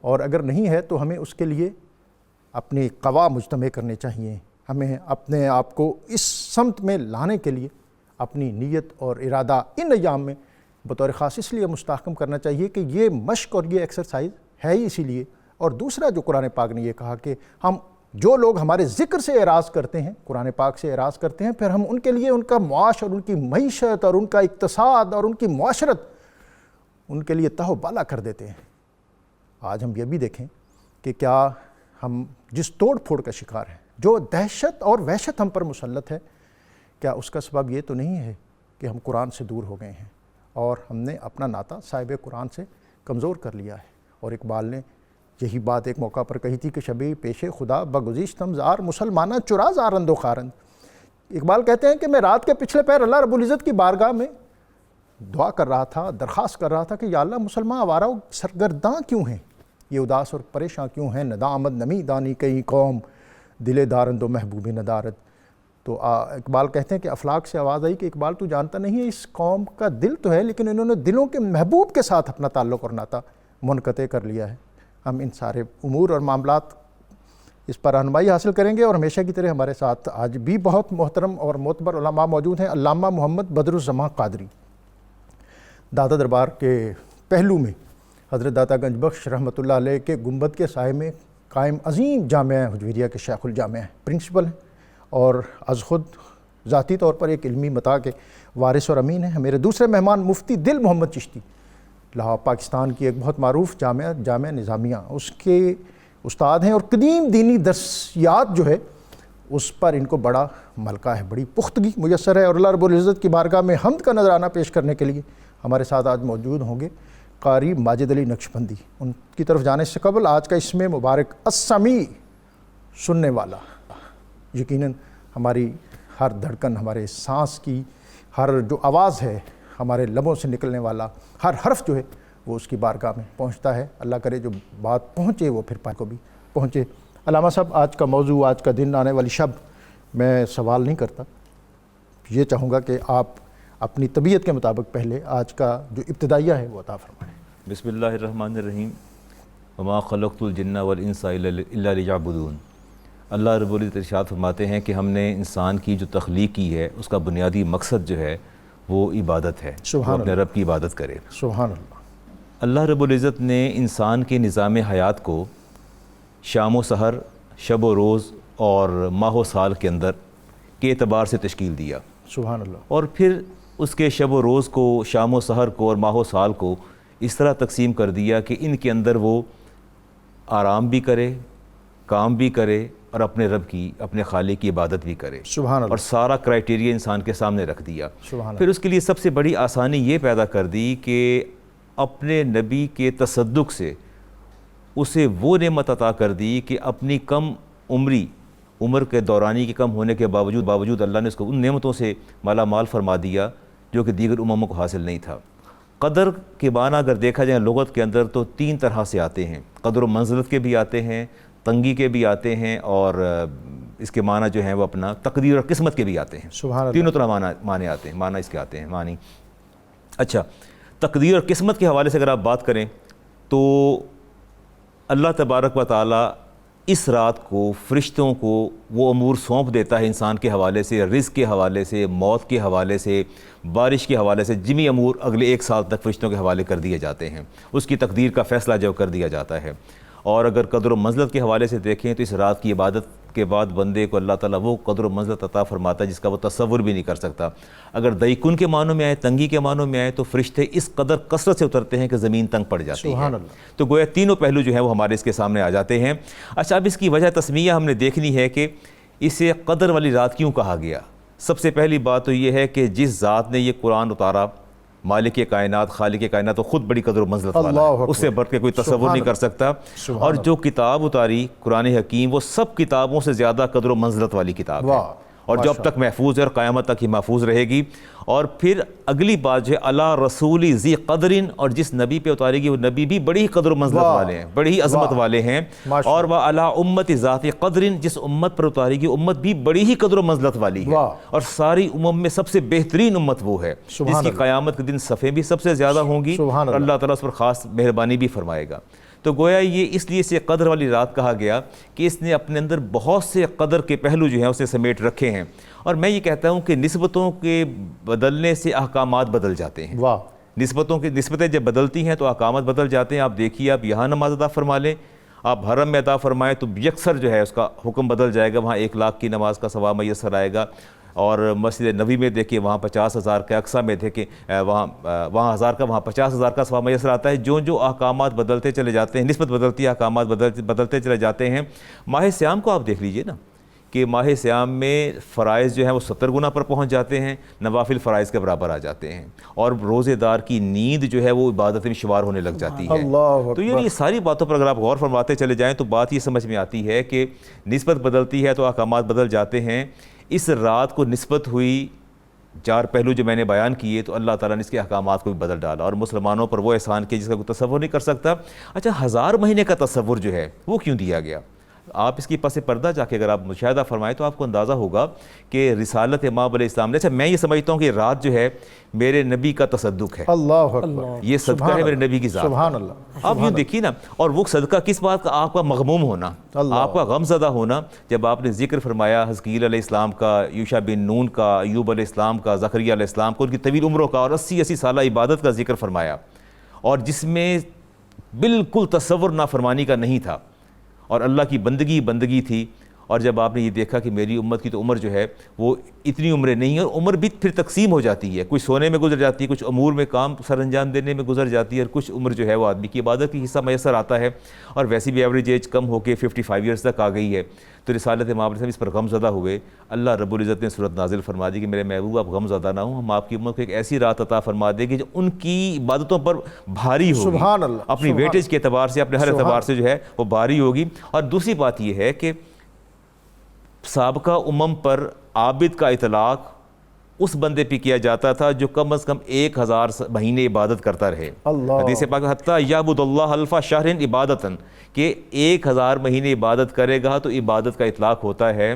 اور اگر نہیں ہے تو ہمیں اس کے لیے اپنی قوا مجتمع کرنے چاہیے. ہمیں اپنے آپ کو اس سمت میں لانے کے لیے اپنی نیت اور ارادہ ان ایام میں بطور خاص اس لیے مستحکم کرنا چاہیے کہ یہ مشق اور یہ ایکسرسائز ہے ہی اسی لیے. اور دوسرا جو قرآن پاک نے یہ کہا کہ ہم جو لوگ ہمارے ذکر سے اعراض کرتے ہیں، قرآن پاک سے اعراض کرتے ہیں، پھر ہم ان کے لیے ان کا معاش اور ان کی معیشت اور ان کا اقتصاد اور ان کی معاشرت ان کے لیے تہو بالا کر دیتے ہیں. آج ہم یہ بھی دیکھیں کہ کیا ہم جس توڑ پھوڑ کا شکار ہیں، جو دہشت اور وحشت ہم پر مسلط ہے، کیا اس کا سبب یہ تو نہیں ہے کہ ہم قرآن سے دور ہو گئے ہیں اور ہم نے اپنا ناطہ صاحب قرآن سے کمزور کر لیا ہے؟ اور اقبال نے یہی بات ایک موقع پر کہی تھی کہ شبی پیش خدا بگزیشتم زار مسلمانہ چرا زارند و خارند. اقبال کہتے ہیں کہ میں رات کے پچھلے پہر اللہ رب العزت کی بارگاہ میں دعا کر رہا تھا، درخواست کر رہا تھا کہ یا اللہ مسلمان آوارہ و سرگرداں کیوں ہیں، یہ اداس اور پریشاں کیوں ہیں، ندامت نمی دانی کئی قوم دل دارند و محبوب ندارت. تو اقبال کہتے ہیں کہ افلاک سے آواز آئی کہ اقبال تو جانتا نہیں ہے اس قوم کا دل تو ہے، لیکن انہوں نے دلوں کے محبوب کے ساتھ اپنا تعلق اور ناطہ منقطع کر لیا ہے. ہم ان سارے امور اور معاملات اس پر رہنمائی حاصل کریں گے. اور ہمیشہ کی طرح ہمارے ساتھ آج بھی بہت محترم اور معتبر علماء موجود ہیں. علامہ محمد بدر الزمان قادری، داتا دربار کے پہلو میں حضرت داتا گنج بخش رحمۃ اللہ علیہ کے گنبد کے سائے میں قائم عظیم جامعہ حجویریہ کے شیخ الجامعہ پرنسپل ہیں، اور از خود ذاتی طور پر ایک علمی متاع کے وارث اور امین ہیں. میرے دوسرے مہمان مفتی دل محمد چشتی، لاہور پاکستان کی ایک بہت معروف جامعہ نظامیہ، اس کے استاد ہیں، اور قدیم دینی درسیات جو ہے اس پر ان کو بڑا ملکہ ہے، بڑی پختگی میسر ہے. اور اللہ رب العزت کی بارگاہ میں حمد کا نذرانہ پیش کرنے کے لیے ہمارے ساتھ آج موجود ہوں گے قاری ماجد علی نقشبندی. ان کی طرف جانے سے قبل آج کا اسم مبارک السمیع، سننے والا، یقیناً ہماری ہر دھڑکن، ہمارے سانس کی ہر جو آواز ہے، ہمارے لبوں سے نکلنے والا ہر حرف جو ہے وہ اس کی بارگاہ میں پہنچتا ہے. اللہ کرے جو بات پہنچے وہ پھر پاک کو بھی پہنچے. علامہ صاحب، آج کا موضوع، آج کا دن، آنے والی شب، میں سوال نہیں کرتا، یہ چاہوں گا کہ آپ اپنی طبیعت کے مطابق پہلے آج کا جو ابتدائیہ ہے وہ عطا فرمائیں. بسم اللہ الرحمن الرحیم. وما خلقت الجن والانس الا لیعبدون. اللہ رب العزت ارشاد فرماتے ہیں کہ ہم نے انسان کی جو تخلیق کی ہے اس کا بنیادی مقصد جو ہے وہ عبادت ہے، وہ اپنے رب کی عبادت کرے. سبحان اللہ. اللہ رب العزت نے انسان کے نظام حیات کو شام و سحر، شب و روز اور ماہ و سال کے اندر کے اعتبار سے تشکیل دیا. سبحان اللہ. اور پھر اس کے شب و روز کو، شام و سحر کو اور ماہ و سال کو اس طرح تقسیم کر دیا کہ ان کے اندر وہ آرام بھی کرے، کام بھی کرے اور اپنے رب کی، اپنے خالق کی عبادت بھی کرے. سبحان اللہ. اور سارا کرائٹیریا انسان کے سامنے رکھ دیا. سبحان پھر اس کے لیے سب سے بڑی آسانی یہ پیدا کر دی کہ اپنے نبی کے تصدق سے اسے وہ نعمت عطا کر دی کہ اپنی کم عمر کے دورانی کے کم ہونے کے باوجود اللہ نے اس کو ان نعمتوں سے مالا مال فرما دیا جو کہ دیگر امموں کو حاصل نہیں تھا. قدر کے معنی اگر دیکھا جائے لغت کے اندر تو 3 طرح سے آتے ہیں. قدر و منزلت کے بھی آتے ہیں، تنگی کے بھی آتے ہیں، اور اس کے معنی جو ہیں وہ اپنا تقدیر اور قسمت کے بھی آتے ہیں. سبحان اللہ. تینوں طرح معنی آتے ہیں، معنی اس کے آتے ہیں معنی. اچھا، تقدیر اور قسمت کے حوالے سے اگر آپ بات کریں تو اللہ تبارک و تعالی اس رات کو فرشتوں کو وہ امور سونپ دیتا ہے انسان کے حوالے سے، رزق کے حوالے سے، موت کے حوالے سے، بارش کے حوالے سے. جمی امور اگلے 1 سال تک فرشتوں کے حوالے کر دیے جاتے ہیں، اس کی تقدیر کا فیصلہ جو کر دیا جاتا ہے. اور اگر قدر و منزلت کے حوالے سے دیکھیں تو اس رات کی عبادت کے بعد بندے کو اللہ تعالیٰ وہ قدر و منزلت عطا فرماتا ہے جس کا وہ تصور بھی نہیں کر سکتا. اگر دیکن کے معنوں میں آئے، تنگی کے معنوں میں آئے، تو فرشتے اس قدر کثرت سے اترتے ہیں کہ زمین تنگ پڑ جاتی ہے. تو گویا تینوں پہلو جو ہیں وہ ہمارے اس کے سامنے آ جاتے ہیں. اچھا، اب اس کی وجہ تسمیہ ہم نے دیکھنی ہے کہ اسے قدر والی رات کیوں کہا گیا. سب سے پہلی بات تو یہ ہے کہ جس ذات نے یہ قرآن اتارا، مالک کائنات، خالق کائنات، تو خود بڑی قدر و منزلت والا ہے، اس سے بڑھ کے کوئی تصور نہیں کر سکتا. اور جو کتاب اتاری قرآن حکیم، وہ سب کتابوں سے زیادہ قدر و منزلت والی کتاب ہے، اور جو اب تک محفوظ ہے اور قیامت تک ہی محفوظ رہے گی. اور پھر اگلی بات جو ہے اللہ رسول ذی قدرن، اور جس نبی پہ اتارے گی وہ نبی بھی بڑی ہی قدر و منزلت والے ہیں، بڑی ہی عظمت والے ہیں. اور وہ علی امت ذات قدرن، جس امت پر اتارے گی امت بھی بڑی ہی قدر و منزلت والی ہے، اور ساری امم میں سب سے بہترین امت وہ ہے جس کی قیامت کے دن صفیں بھی سب سے زیادہ ہوں گی، اور اللہ تعالیٰ اس پر خاص مہربانی بھی فرمائے گا. تو گویا یہ اس لیے سے قدر والی رات کہا گیا کہ اس نے اپنے اندر بہت سے قدر کے پہلو جو ہیں اسے سمیٹ رکھے ہیں. اور میں یہ کہتا ہوں کہ نسبتوں کے بدلنے سے احکامات بدل جاتے ہیں. واہ. نسبتیں جب بدلتی ہیں تو احکامات بدل جاتے ہیں. آپ دیکھیے، آپ یہاں نماز ادا فرما لیں، آپ حرم میں ادا فرمائیں تو یکسر جو ہے اس کا حکم بدل جائے گا. وہاں 1 لاکھ کی نماز کا ثواب میسر آئے گا. اور مسجد نبوی میں دیکھیے وہاں 50,000 کا، اقصیٰ میں دیکھیں وہاں 1,000 کا، وہاں 50,000 کا ثواب میسر آتا ہے. جو احکامات بدلتے چلے جاتے ہیں، نسبت بدلتی ہے، احکامات بدلتے چلے جاتے ہیں. ماہ سیام کو آپ دیکھ لیجئے نا کہ ماہ سیام میں فرائض جو ہیں وہ 70 گنا پر پہنچ جاتے ہیں، نوافل فرائض کے برابر آ جاتے ہیں. اور روزے دار کی نیند جو ہے وہ عبادت میں شمار ہونے لگ جاتی ہے. تو یہ ساری باتوں پر اگر آپ غور فرماتے چلے جائیں تو بات یہ سمجھ میں آتی ہے کہ نسبت بدلتی ہے تو احکامات بدل جاتے ہیں. اس رات کو نسبت ہوئی 4 پہلو جو میں نے بیان کیے تو اللہ تعالیٰ نے اس کے احکامات کو بھی بدل ڈالا اور مسلمانوں پر وہ احسان کیا جس کا کوئی تصور نہیں کر سکتا. اچھا، 1000 مہینے کا تصور جو ہے وہ کیوں دیا گیا؟ آپ اس کی پس پردہ جا کے اگر آپ مشاہدہ فرمائیں تو آپ کو اندازہ ہوگا کہ رسالت امام علیہ السلام نے، اچھا میں یہ سمجھتا ہوں کہ رات جو ہے میرے نبی کا تصدق ہے. اللہ اکبر. یہ صدقہ ہے میرے نبی کی ذات. سبحان اللہ. آپ یوں دیکھیے نا، اور وہ صدقہ کس بات کا؟ آپ کا مغموم ہونا، آپ کا غم زدہ ہونا. جب آپ نے ذکر فرمایا حزقیل علیہ السلام کا، یوشع بن نون کا، ایوب علیہ السلام کا، زکریا علیہ السلام کا، ان کی طویل عمروں کا اور 80 سالہ عبادت کا ذکر فرمایا، اور جس میں بالکل تصور نافرمانی کا نہیں تھا اور اللہ کی بندگی تھی. اور جب آپ نے یہ دیکھا کہ میری امت کی تو عمر جو ہے وہ اتنی عمریں نہیں ہیں، اور عمر بھی پھر تقسیم ہو جاتی ہے، کچھ سونے میں گزر جاتی ہے، کچھ امور میں کام سر انجام دینے میں گزر جاتی ہے، اور کچھ عمر جو ہے وہ آدمی کی عبادت کی حصہ میسر آتا ہے. اور ویسی بھی ایوریج ایج کم ہو کے 55 ایئرس تک آ گئی ہے. تو رسالت امام علیہ السلام اس پر غم زدہ ہوئے. اللہ رب العزت نے صورت نازل فرما دی کہ میرے محبوب آپ غم زدہ نہ ہوں، ہم آپ کی امت کو ایک ایسی رات عطا فرما دیں گے جو ان کی عبادتوں پر بھاری ہوگی. سبحان اللہ. اپنی ویٹیج کے اعتبار سے، اپنے ہر اعتبار سے جو ہے وہ بھاری ہوگی. اور دوسری بات یہ ہے کہ سابقہ امم پر عابد کا اطلاق اس بندے پہ کیا جاتا تھا جو کم از کم 1000 مہینے عبادت کرتا رہے. حدیث پاک حتیٰ یعبد اللہ الف شہر عبادتاً، کہ 1000 مہینے عبادت کرے گا تو عبادت کا اطلاق ہوتا ہے.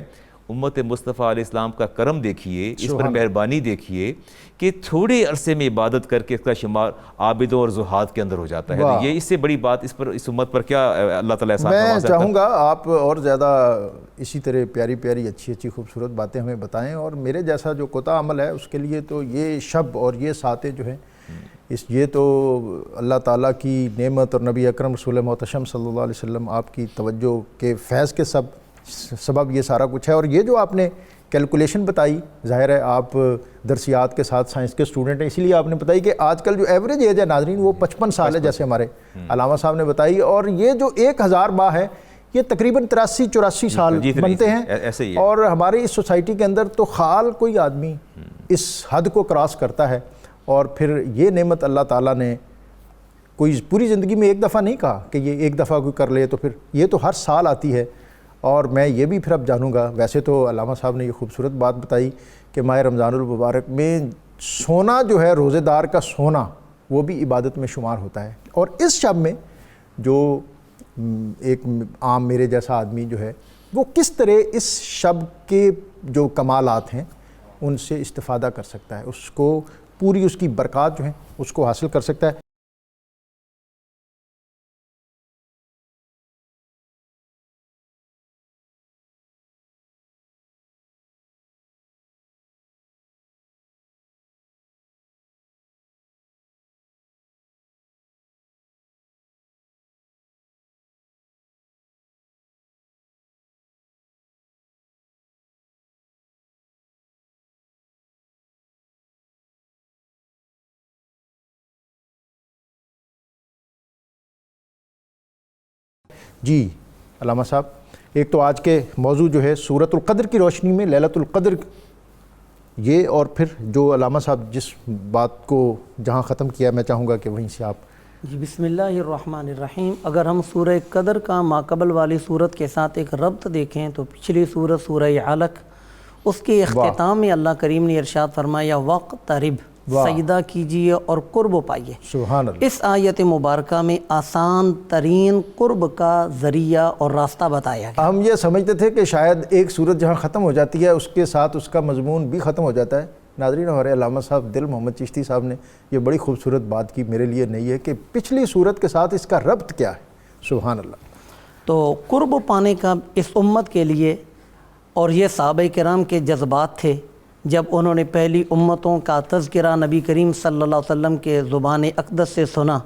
امت مصطفیٰ علیہ السلام کا کرم دیکھیے، اس پر مہربانی دیکھیے کہ تھوڑے عرصے میں عبادت کر کے اس کا شمار عابدوں اور زہاد کے اندر ہو جاتا ہے. تو یہ اس سے بڑی بات اس امت پر کیا اللہ تعالیٰ احسان فرما سکتا ہے؟ میں چاہوں گا آپ اور زیادہ اسی طرح پیاری پیاری اچھی خوبصورت باتیں ہمیں بتائیں. اور میرے جیسا جو کوتا عمل ہے اس کے لیے تو یہ شب اور یہ ساتیں جو ہیں یہ تو اللہ تعالیٰ کی نعمت اور نبی اکرم رسول محتشم صلی اللہ علیہ وسلم آپ کی توجہ کے فیض کے سبب یہ سارا کچھ ہے. اور یہ جو آپ نے کیلکولیشن بتائی، ظاہر ہے آپ درسیات کے ساتھ سائنس کے اسٹوڈنٹ ہیں، اسی لیے آپ نے بتائی کہ آج کل جو ایوریج ایج ہے ناظرین وہ 55 سال ہے جیسے ہمارے علامہ صاحب نے بتائی. اور یہ جو 1000 ماہ ہے یہ تقریباً 83-84 سال بنتے ہیں. اور ہماری اس سوسائٹی کے اندر تو خال کوئی آدمی اس حد کو کراس کرتا ہے. اور پھر یہ نعمت اللہ تعالیٰ نے کوئی پوری زندگی میں ایک دفعہ نہیں کہا کہ یہ ایک دفعہ کوئی کر لے، تو پھر یہ تو ہر سال آتی ہے. اور میں یہ بھی پھر اب جانوں گا، ویسے تو علامہ صاحب نے یہ خوبصورت بات بتائی کہ ماہ رمضان المبارک میں سونا جو ہے، روزے دار کا سونا، وہ بھی عبادت میں شمار ہوتا ہے. اور اس شب میں جو ایک عام میرے جیسا آدمی جو ہے وہ کس طرح اس شب کے جو کمالات ہیں ان سے استفادہ کر سکتا ہے، اس کو پوری اس کی برکات جو ہیں اس کو حاصل کر سکتا ہے. جی علامہ صاحب، ایک تو آج کے موضوع جو ہے سورۃ القدر کی روشنی میں لیلۃ القدر، یہ اور پھر جو علامہ صاحب جس بات کو جہاں ختم کیا میں چاہوں گا کہ وہیں سے آپ. جی بسم اللہ الرحمن الرحیم. اگر ہم سورہ قدر کا ماقبل والی صورت کے ساتھ ایک ربط دیکھیں تو پچھلی صورت سورہ علق، اس کے اختتام میں اللہ کریم نے ارشاد فرمایا وقترب، سجدہ کیجئے اور قرب پائیے. سبحان اللہ. اس آیت مبارکہ میں آسان ترین قرب کا ذریعہ اور راستہ بتایا گیا. ہم یہ سمجھتے تھے کہ شاید ایک صورت جہاں ختم ہو جاتی ہے اس کے ساتھ اس کا مضمون بھی ختم ہو جاتا ہے. ناظرین، ہمارے علامہ صاحب دل محمد چشتی صاحب نے یہ بڑی خوبصورت بات کی، میرے لیے نہیں ہے، کہ پچھلی صورت کے ساتھ اس کا ربط کیا ہے. سبحان اللہ۔ تو قرب پانے کا اس امت کے لیے، اور یہ صحابہ کرام کے جذبات تھے جب انہوں نے پہلی امتوں کا تذکرہ نبی کریم صلی اللہ علیہ وسلم کے زبان اقدس سے سنا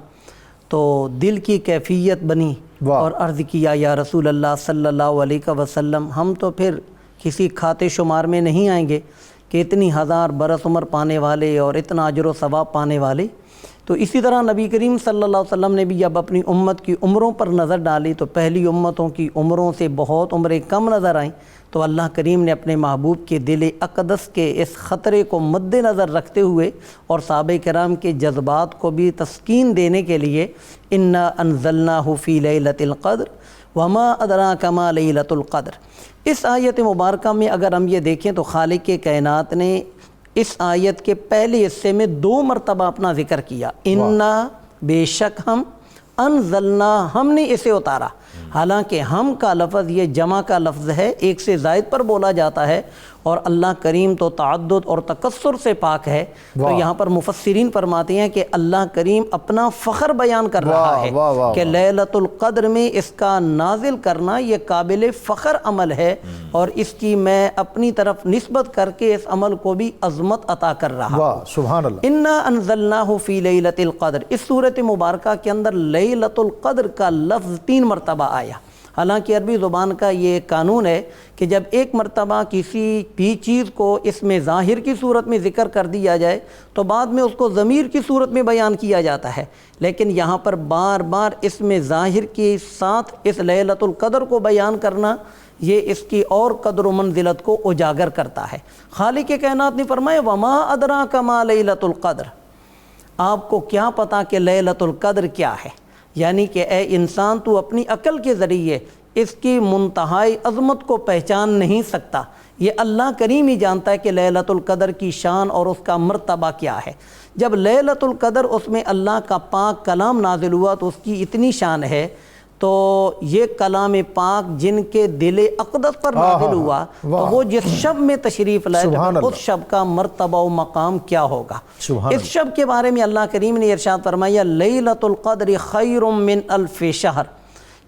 تو دل کی کیفیت بنی اور عرض کیا یا رسول اللہ صلی اللہ علیہ وسلم، ہم تو پھر کسی کھاتے شمار میں نہیں آئیں گے کہ اتنی ہزار برس عمر پانے والے اور اتنا اجر و ثواب پانے والے۔ تو اسی طرح نبی کریم صلی اللہ علیہ وسلم نے بھی جب اپنی امت کی عمروں پر نظر ڈالی تو پہلی امتوں کی عمروں سے بہت عمریں کم نظر آئیں، تو اللہ کریم نے اپنے محبوب کے دل اقدس کے اس خطرے کو مد نظر رکھتے ہوئے اور صحابہ کرام کے جذبات کو بھی تسکین دینے کے لیے انا انزلناہ فی لیلۃ القدر وما ادراک ما لیلۃ القدر، اس آیت مبارکہ میں اگر ہم یہ دیکھیں تو خالق کائنات نے اس آیت کے پہلے حصے میں 2 مرتبہ اپنا ذکر کیا، انا بے شک ہم، انزلنا ہم نے اسے اتارا۔ حالانکہ ہم کا لفظ یہ جمع کا لفظ ہے، ایک سے زائد پر بولا جاتا ہے، اور اللہ کریم تو تعدد اور تکثر سے پاک ہے۔ تو یہاں پر مفسرین فرماتے ہیں کہ اللہ کریم اپنا فخر بیان کر رہا ہے کہ لیلۃ القدر میں اس کا نازل کرنا یہ قابل فخر عمل ہے، اور اس کی میں اپنی طرف نسبت کر کے اس عمل کو بھی عظمت عطا کر رہا ہوں۔ سبحان اللہ۔ انا انزلناہ فی لیلۃ القدر، اس صورت مبارکہ کے اندر لیلۃ القدر کا لفظ 3 مرتبہ آیا۔ حالانکہ عربی زبان کا یہ قانون ہے کہ جب ایک مرتبہ کسی بھی چیز کو اس میں ظاہر کی صورت میں ذکر کر دیا جائے تو بعد میں اس کو ضمیر کی صورت میں بیان کیا جاتا ہے، لیکن یہاں پر بار بار اس میں ظاہر کے ساتھ اس لیلۃ القدر کو بیان کرنا یہ اس کی اور قدر و منزلت کو اجاگر کرتا ہے۔ خالق کائنات نے فرمایا وما ادراک ما لیلۃ القدر، آپ کو کیا پتا کہ لیلۃ القدر کیا ہے؟ یعنی کہ اے انسان تو اپنی عقل کے ذریعے اس کی منتہائی عظمت کو پہچان نہیں سکتا، یہ اللہ کریم ہی جانتا ہے کہ لیلۃ القدر کی شان اور اس کا مرتبہ کیا ہے۔ جب لیلۃ القدر اس میں اللہ کا پاک کلام نازل ہوا تو اس کی اتنی شان ہے، تو یہ کلام پاک جن کے دل اقدس پر نازل ہوا تو وہ جس شب میں تشریف لائے تو اس شب کا مرتبہ و مقام کیا ہوگا۔ اس شب کے بارے میں اللہ کریم نے ارشاد فرمایا لیلۃ القدر خیر من الف شہر،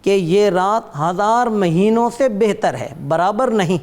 کہ یہ رات 1000 مہینوں سے بہتر ہے، برابر نہیں،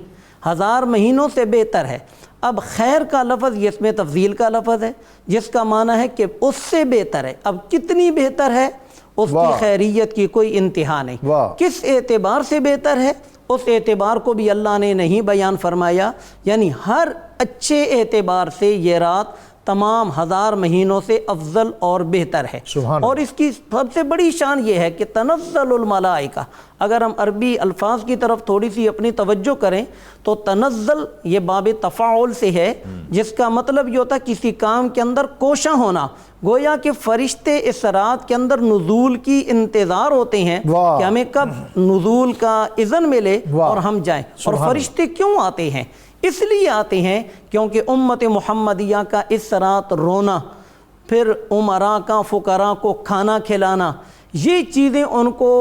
1000 مہینوں سے بہتر ہے۔ اب خیر کا لفظ یہ اس میں تفضیل کا لفظ ہے جس کا معنی ہے کہ اس سے بہتر ہے۔ اب کتنی بہتر ہے؟ اس کی خیریت کی کوئی انتہا نہیں۔ کس اعتبار سے بہتر ہے اس اعتبار کو بھی اللہ نے نہیں بیان فرمایا، یعنی ہر اچھے اعتبار سے یہ رات تمام 1000 مہینوں سے افضل اور بہتر ہے۔ اور اس کی سب سے بڑی شان یہ ہے کہ تنزل الملائکہ، اگر ہم عربی الفاظ کی طرف تھوڑی سی اپنی توجہ کریں تو تنزل یہ باب تفاعل سے ہے، جس کا مطلب یہ ہوتا ہے کسی کام کے اندر کوشاں ہونا، گویا کہ فرشتے اس رات کے اندر نزول کی انتظار ہوتے ہیں کہ ہمیں کب نزول کا اذن ملے اور ہم جائیں۔ اور فرشتے کیوں آتے ہیں؟ اس لیے آتے ہیں کیونکہ امت محمدیہ کا اس رات رونا، پھر امراء کا فقراء کو کھانا کھلانا، یہ چیزیں ان کو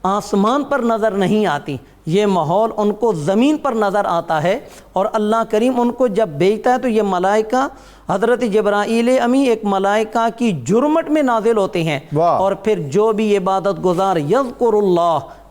آسمان پر نظر نہیں آتی، یہ ماحول ان کو زمین پر نظر آتا ہے۔ اور اللہ کریم ان کو جب بھیجتا ہے تو یہ ملائکہ حضرت جبرائیل امی ایک ملائکہ کی جرمٹ میں نازل ہوتے ہیں، اور پھر جو بھی عبادت گزار یذکر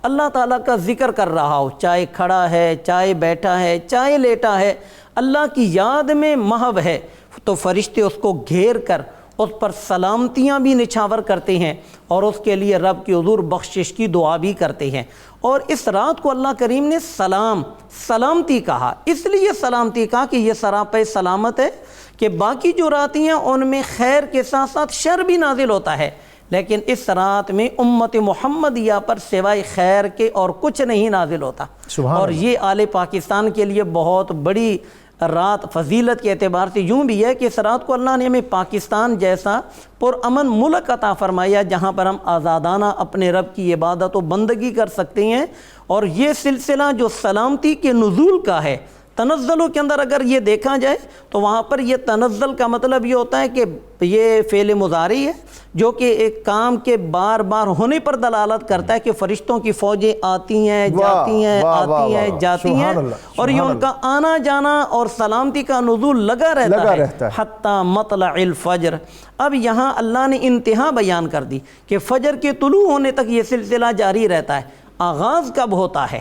اللہ تعالیٰ کا ذکر کر رہا ہو، چاہے کھڑا ہے، چاہے بیٹھا ہے، چاہے لیٹا ہے، اللہ کی یاد میں محو ہے، تو فرشتے اس کو گھیر کر اس پر سلامتیاں بھی نچھاور کرتے ہیں اور اس کے لیے رب کی حضور بخشش کی دعا بھی کرتے ہیں۔ اور اس رات کو اللہ کریم نے سلامتی کہا، اس لیے سلامتی کہا کہ یہ سراپے سلامت ہے، کہ باقی جو راتیں ہیں ان میں خیر کے ساتھ ساتھ شر بھی نازل ہوتا ہے، لیکن اس رات میں امت محمدیہ پر سوائے خیر کے اور کچھ نہیں نازل ہوتا۔ اور یہ آل پاکستان کے لیے بہت بڑی رات فضیلت کے اعتبار سے یوں بھی ہے کہ اس رات کو اللہ نے ہمیں پاکستان جیسا پرامن ملک عطا فرمایا جہاں پر ہم آزادانہ اپنے رب کی عبادت و بندگی کر سکتے ہیں۔ اور یہ سلسلہ جو سلامتی کے نزول کا ہے، تنزلوں کے اندر اگر یہ دیکھا جائے تو وہاں پر یہ تنزل کا مطلب یہ ہوتا ہے کہ یہ فعل مضارع ہے جو کہ ایک کام کے بار بار ہونے پر دلالت کرتا ہے کہ فرشتوں کی فوجیں آتی ہیں جاتی ہیں آتی ہیں جاتی ہیں اور یہ ان کا آنا جانا اور سلامتی کا نزول لگا رہتا ہے حتی مطلع الفجر۔ اب یہاں اللہ نے انتہا بیان کر دی کہ فجر کے طلوع ہونے تک یہ سلسلہ جاری رہتا ہے۔ آغاز کب ہوتا ہے؟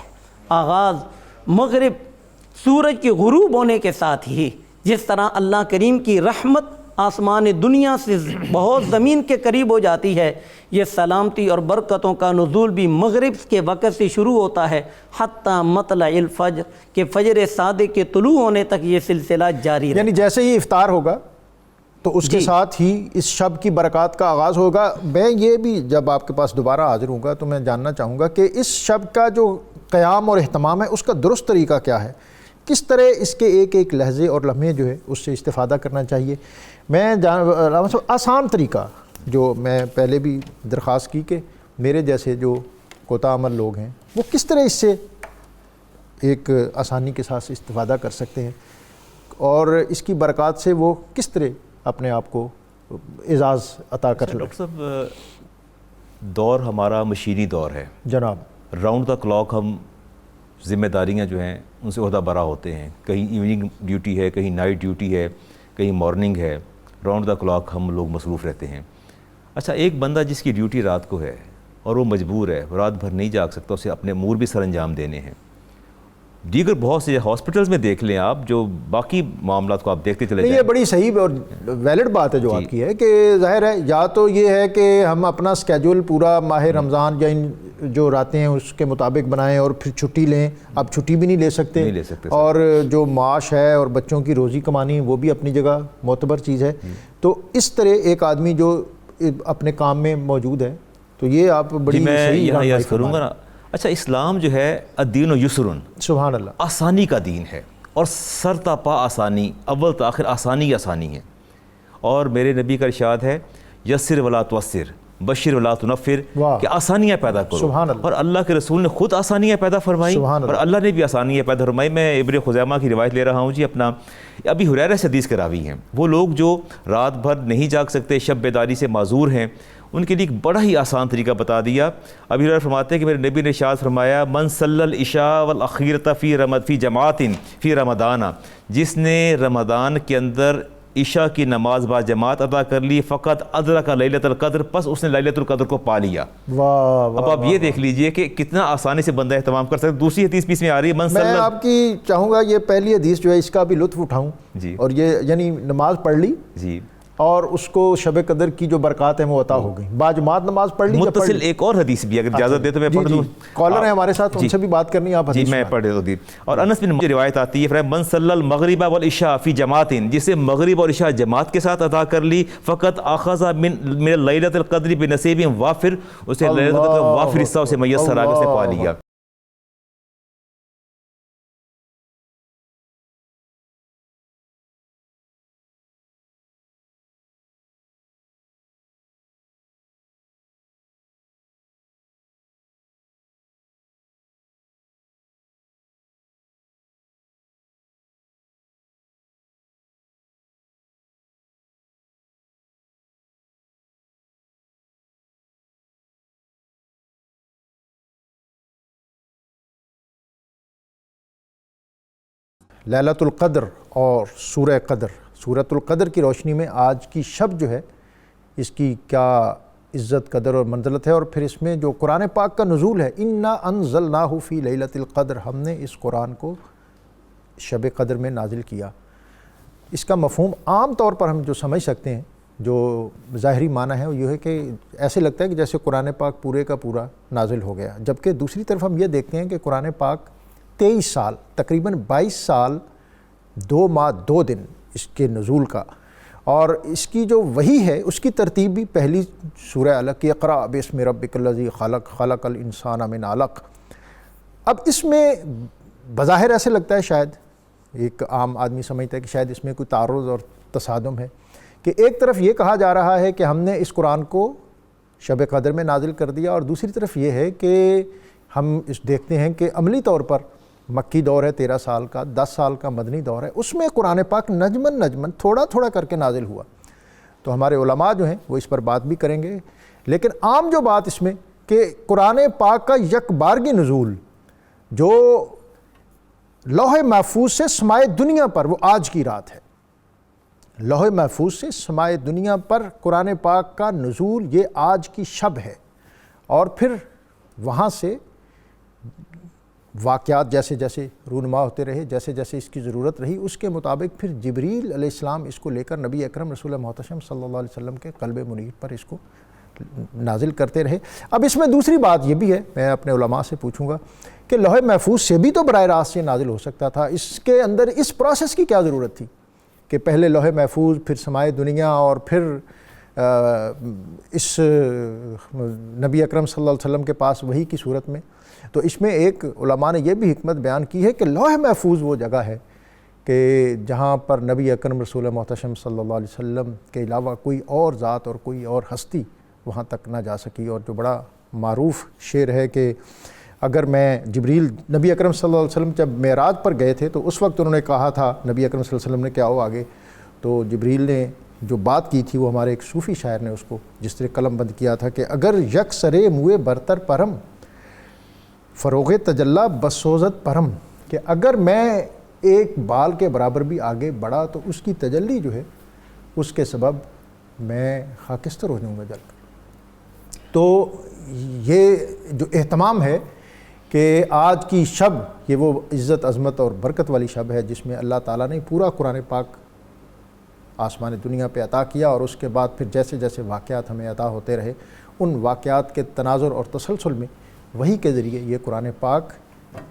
آغاز مغرب سورج کے غروب ہونے کے ساتھ ہی، جس طرح اللہ کریم کی رحمت آسمان دنیا سے بہت زمین کے قریب ہو جاتی ہے، یہ سلامتی اور برکتوں کا نزول بھی مغرب کے وقت سے شروع ہوتا ہے حتی مطلع الفجر، کہ فجر صادق کے طلوع ہونے تک یہ سلسلہ جاری رہے۔ یعنی جیسے ہی افطار ہوگا تو اس کے ساتھ ہی اس شب کی برکات کا آغاز ہوگا۔ میں یہ بھی جب آپ کے پاس دوبارہ حاضر ہوں گا تو میں جاننا چاہوں گا کہ اس شب کا جو قیام اور اہتمام ہے اس کا درست طریقہ کیا ہے، کس طرح اس کے ایک ایک لحظے اور لمحے جو ہے اس سے استفادہ کرنا چاہیے۔ میں آسان طریقہ جو میں پہلے بھی درخواست کی کہ میرے جیسے جو کوتاہ عمل لوگ ہیں وہ کس طرح اس سے ایک آسانی کے ساتھ استفادہ کر سکتے ہیں اور اس کی برکات سے وہ کس طرح اپنے آپ کو اعزاز عطا کر لیں۔ ڈاکٹر صاحب دور ہمارا مشینی دور ہے جناب، راؤنڈ دا کلاک ہم ذمہ داریاں جو ہیں ان سے عہدہ برا ہوتے ہیں، کہیں ایوننگ ڈیوٹی ہے، کہیں نائٹ ڈیوٹی ہے، کہیں مارننگ ہے، راؤنڈ دا کلاک ہم لوگ مصروف رہتے ہیں۔ اچھا، ایک بندہ جس کی ڈیوٹی رات کو ہے اور وہ مجبور ہے، رات بھر نہیں جاگ سکتا، اسے اپنے امور بھی سر انجام دینے ہیں۔ دیگر بہت سے ہاسپٹلز میں دیکھ لیں آپ، جو باقی معاملات کو آپ دیکھتے چلے جائیں۔ یہ بڑی صحیح اور ویلڈ بات ہے جو آپ کی ہے کہ ظاہر ہے یا تو یہ ہے کہ ہم اپنا اسکیجول پورا ماہ رمضان یا ان جو راتیں ہیں اس کے مطابق بنائیں اور پھر چھٹی لیں۔ اب چھٹی بھی نہیں لے سکتے اور جو معاش ہے اور بچوں کی روزی کمانی وہ بھی اپنی جگہ معتبر چیز ہے، تو اس طرح ایک آدمی جو اپنے کام میں موجود ہے تو یہ آپ بڑی میں صحیح یہاں یاد کروں گا نا۔ اچھا، اسلام جو ہے الدین یسرن، سبحان اللہ، آسانی کا دین ہے اور سر تا پا آسانی، اول تا آخر آسانی آسانی ہے۔ اور میرے نبی کا ارشاد ہے یسر ولا تعسر، بشر ولا تنفر، کہ آسانیاں پیدا کرو۔ اور اللہ کے رسول نے خود آسانیاں پیدا فرمائی اور اللہ نے بھی آسانیاں پیدا فرمائی۔ میں ابن خزیمہ کی روایت لے رہا ہوں جی، اپنا ابی ہریرہ سے حدیث کے راوی ہیں۔ وہ لوگ جو رات بھر نہیں جاگ سکتے، شب بیداری سے معذور ہیں، ان کے لیے ایک بڑا ہی آسان طریقہ بتا دیا۔ ابی ہریرہ فرماتے ہیں کہ میرے نبی نے ارشاد فرمایا من صلی العشاء والاخیرۃ فی جماعت فی رمضان، جس نے رمضان کے اندر عشاء کی نماز با جماعت ادا کر لی، فقط ادرک لیلۃ القدر، پس اس نے لیلۃ القدر کو پا لیا۔ اب آپ یہ دیکھ لیجئے کہ کتنا آسانی سے بندہ اہتمام کر سکتا ہے۔ دوسری حدیث بھی اس میں آ رہی ہے، من صلی، میں آپ کی چاہوں گا یہ پہلی حدیث جو ہے اس کا بھی لطف اٹھاؤں جی، اور یہ یعنی نماز پڑھ لی جی، اور اس کو شب قدر کی جو برکات ہیں وہ عطا ہو گئی، باجماعت نماز پڑھ لی۔ متصل ایک اور حدیث بھی اگر اجازت دے تو میں پڑھ دوں۔ کالر ہیں ہمارے ساتھ، ان سے بھی بات کرنی ہے، آپ جی میں پڑھ دیتا ہوں۔ اور انس بن مالک روایت آتی ہے، من صلی المغرب والعشاء فی جماعت، جسے مغرب اور عشاء جماعت کے ساتھ ادا کر لی، فقط اخذ من لیلۃ القدر بنصیب وافر، اسے لیلۃ القدر وافر حصہ اسے میسر آگے سے پا لیا۔ لیلۃ القدر اور سورہ قدر، سورۃ القدر کی روشنی میں آج کی شب جو ہے اس کی کیا عزت قدر اور منزلت ہے، اور پھر اس میں جو قرآن پاک کا نزول ہے، انا انزلناہ فی لیلۃ القدر، ہم نے اس قرآن کو شب قدر میں نازل کیا۔ اس کا مفہوم عام طور پر ہم جو سمجھ سکتے ہیں، جو ظاہری معنی ہے وہ یہ ہے کہ ایسے لگتا ہے کہ جیسے قرآن پاک پورے کا پورا نازل ہو گیا، جبکہ دوسری طرف ہم یہ دیکھتے ہیں کہ قرآن پاک 23 سال، تقریباً 22 سال 2 ماہ 2 دن اس کے نزول کا، اور اس کی جو وحی ہے اس کی ترتیب بھی پہلی سورہ علق، اقرأ باسم ربک الذی خلق، خلق الانسان من علق۔ اب اس میں بظاہر ایسے لگتا ہے، شاید ایک عام آدمی سمجھتا ہے کہ شاید اس میں کوئی تعارض اور تصادم ہے، کہ ایک طرف یہ کہا جا رہا ہے کہ ہم نے اس قرآن کو شب قدر میں نازل کر دیا، اور دوسری طرف یہ ہے کہ ہم اس دیکھتے ہیں کہ عملی طور پر مکی دور ہے 13 سال کا، 10 سال کا مدنی دور ہے، اس میں قرآن پاک نجمن تھوڑا تھوڑا کر کے نازل ہوا. تو ہمارے علماء جو ہیں وہ اس پر بات بھی کریں گے، لیکن عام جو بات اس میں کہ قرآن پاک کا یک بارگی نزول جو لوح محفوظ سے سمائے دنیا پر، وہ آج کی رات ہے. لوح محفوظ سے سمائے دنیا پر قرآن پاک کا نزول یہ آج کی شب ہے، اور پھر وہاں سے واقعات جیسے جیسے رونما ہوتے رہے، جیسے جیسے اس کی ضرورت رہی، اس کے مطابق پھر جبریل علیہ السلام اس کو لے کر نبی اکرم رسول محتشم صلی اللہ علیہ وسلم کے قلب منیر پر اس کو نازل کرتے رہے. اب اس میں دوسری بات یہ بھی ہے، میں اپنے علماء سے پوچھوں گا کہ لوح محفوظ سے بھی تو براہ راست یہ نازل ہو سکتا تھا، اس کے اندر اس پروسیس کی کیا ضرورت تھی کہ پہلے لوح محفوظ، پھر سمائے دنیا، اور پھر اس نبی اکرم صلی اللہ علیہ وسلم کے پاس وحی کی صورت میں. تو اس میں ایک علماء نے یہ بھی حکمت بیان کی ہے کہ لوح محفوظ وہ جگہ ہے کہ جہاں پر نبی اکرم رسول محتشم صلی اللہ علیہ وسلم کے علاوہ کوئی اور ذات اور کوئی اور ہستی وہاں تک نہ جا سکی. اور جو بڑا معروف شعر ہے کہ اگر میں جبریل نبی اکرم صلی اللہ علیہ وسلم جب معراج پر گئے تھے تو اس وقت انہوں نے کہا تھا نبی اکرم صلی اللہ علیہ وسلم نے کہ آؤ آگے، تو جبریل نے جو بات کی تھی وہ ہمارے ایک صوفی شاعر نے اس کو جس طرح قلم بند کیا تھا کہ اگر یک سرے موئے برتر پرم فروغ تجلی بسوزت پرم، کہ اگر میں ایک بال کے برابر بھی آگے بڑھا تو اس کی تجلی جو ہے اس کے سبب میں خاکستر ہو جاؤں گا جل کر. تو یہ جو اہتمام ہے کہ آج کی شب یہ وہ عزت عظمت اور برکت والی شب ہے جس میں اللہ تعالیٰ نے پورا قرآن پاک آسمان دنیا پہ عطا کیا، اور اس کے بعد پھر جیسے جیسے واقعات ہمیں عطا ہوتے رہے ان واقعات کے تناظر اور تسلسل میں وحی کے ذریعے یہ قرآن پاک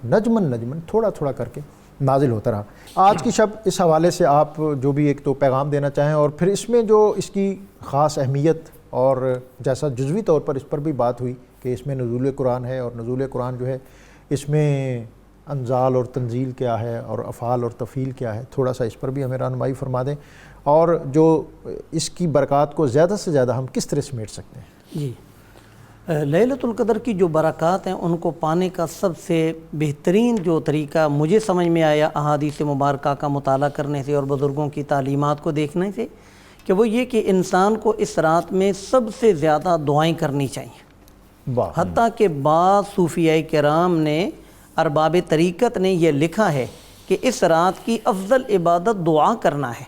نجمن تھوڑا تھوڑا کر کے نازل ہوتا رہا. آج کی شب اس حوالے سے آپ جو بھی ایک تو پیغام دینا چاہیں، اور پھر اس میں جو اس کی خاص اہمیت اور جیسا جزوی طور پر اس پر بھی بات ہوئی کہ اس میں نزول قرآن ہے، اور نزول قرآن جو ہے اس میں انزال اور تنزیل کیا ہے اور افعال اور تفعیل کیا ہے، تھوڑا سا اس پر بھی ہمیں رہنمائی فرما دیں، اور جو اس کی برکات کو زیادہ سے زیادہ ہم کس طرح سمیٹ سکتے ہیں. جی، لیلۃ القدر کی جو برکات ہیں ان کو پانے کا سب سے بہترین جو طریقہ مجھے سمجھ میں آیا احادیث مبارکہ کا مطالعہ کرنے سے اور بزرگوں کی تعلیمات کو دیکھنے سے، کہ وہ یہ کہ انسان کو اس رات میں سب سے زیادہ دعائیں کرنی چاہیے. حتیٰ کہ بعض صوفیاء کرام نے، ارباب طریقت نے یہ لکھا ہے کہ اس رات کی افضل عبادت دعا کرنا ہے.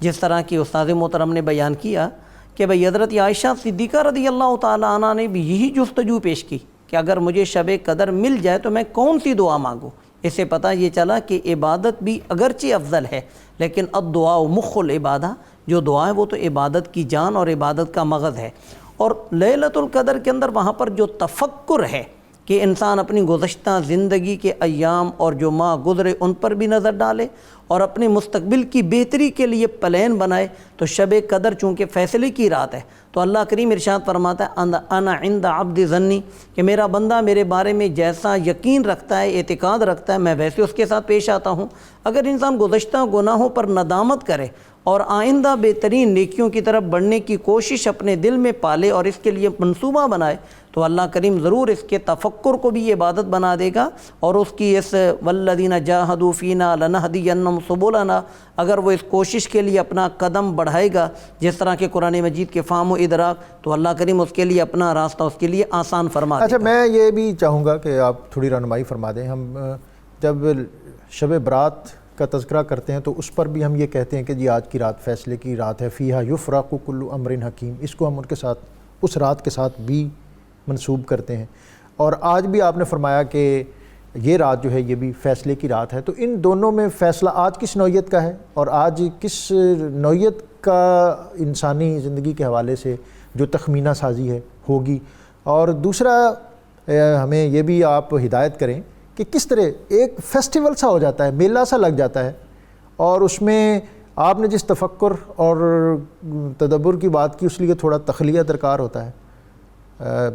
جس طرح کی استاد محترم نے بیان کیا کہ بھئی حضرت عائشہ صدیقہ رضی اللہ تعالیٰ عنہ نے بھی یہی جستجو پیش کی کہ اگر مجھے شب قدر مل جائے تو میں کون سی دعا مانگوں. اس سے پتہ یہ چلا کہ عبادت بھی اگرچہ افضل ہے لیکن الدعاء مخ العبادہ، جو دعا ہے وہ تو عبادت کی جان اور عبادت کا مغز ہے. اور لیلۃ القدر کے اندر وہاں پر جو تفکر ہے کہ انسان اپنی گزشتہ زندگی کے ایام اور جو ماہ گزرے ان پر بھی نظر ڈالے اور اپنے مستقبل کی بہتری کے لیے پلان بنائے. تو شب قدر چونکہ فیصلے کی رات ہے تو اللہ کریم ارشاد فرماتا ہے انا عند عبد ظنی، کہ میرا بندہ میرے بارے میں جیسا یقین رکھتا ہے، اعتقاد رکھتا ہے، میں ویسے اس کے ساتھ پیش آتا ہوں. اگر انسان گزشتہ گناہوں پر ندامت کرے اور آئندہ بہترین نیکیوں کی طرف بڑھنے کی کوشش اپنے دل میں پالے اور اس کے لیے منصوبہ بنائے تو اللہ کریم ضرور اس کے تفکر کو بھی عبادت بنا دے گا، اور اس کی اس والذین جاہدوا فینا لنہدینہم سبلنا، اگر وہ اس کوشش کے لیے اپنا قدم بڑھائے گا جس طرح کے قرآن مجید کے فہم و ادراک، تو اللہ کریم اس کے لیے اپنا راستہ اس کے لیے آسان فرما دے گا. اچھا، میں یہ بھی چاہوں گا کہ آپ تھوڑی رہنمائی فرما دیں. ہم جب شب برات کا تذکرہ کرتے ہیں تو اس پر بھی ہم یہ کہتے ہیں کہ جی آج کی رات فیصلے کی رات ہے، فیہا یفرق کل امر حکیم، اس کو ہم ان کے ساتھ اس رات کے ساتھ بھی منسوب کرتے ہیں. اور آج بھی آپ نے فرمایا کہ یہ رات جو ہے یہ بھی فیصلے کی رات ہے. تو ان دونوں میں فیصلہ آج کس نوعیت کا ہے اور آج کس نوعیت کا انسانی زندگی کے حوالے سے جو تخمینہ سازی ہے ہوگی؟ اور دوسرا ہمیں یہ بھی آپ ہدایت کریں کہ کس طرح ایک فیسٹیول سا ہو جاتا ہے، میلہ سا لگ جاتا ہے، اور اس میں آپ نے جس تفکر اور تدبر کی بات کی اس لیے تھوڑا تخلیہ درکار ہوتا ہے.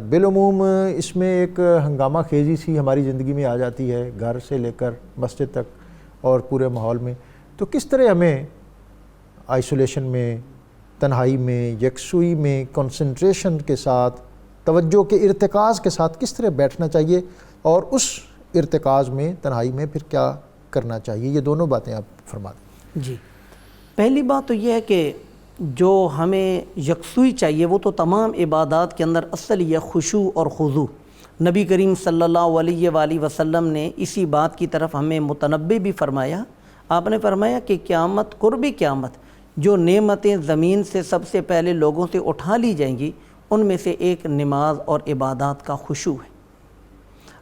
بالعموم اس میں ایک ہنگامہ خیزی سی ہماری زندگی میں آ جاتی ہے، گھر سے لے کر مسجد تک اور پورے ماحول میں. تو کس طرح ہمیں آئسولیشن میں، تنہائی میں، یکسوئی میں، کنسنٹریشن کے ساتھ، توجہ کے ارتکاز کے ساتھ کس طرح بیٹھنا چاہیے اور اس ارتکاز میں تنہائی میں پھر کیا کرنا چاہیے؟ یہ دونوں باتیں آپ فرما دیں۔ جی، پہلی بات تو یہ ہے کہ جو ہمیں یکسوئی چاہیے وہ تو تمام عبادات کے اندر اصل یہ خشوع اور خضوع، نبی کریم صلی اللہ علیہ وآلہ وسلم نے اسی بات کی طرف ہمیں متنبہ بھی فرمایا۔ آپ نے فرمایا کہ قیامت، قرب قیامت، جو نعمتیں زمین سے سب سے پہلے لوگوں سے اٹھا لی جائیں گی ان میں سے ایک نماز اور عبادات کا خشوع ہے۔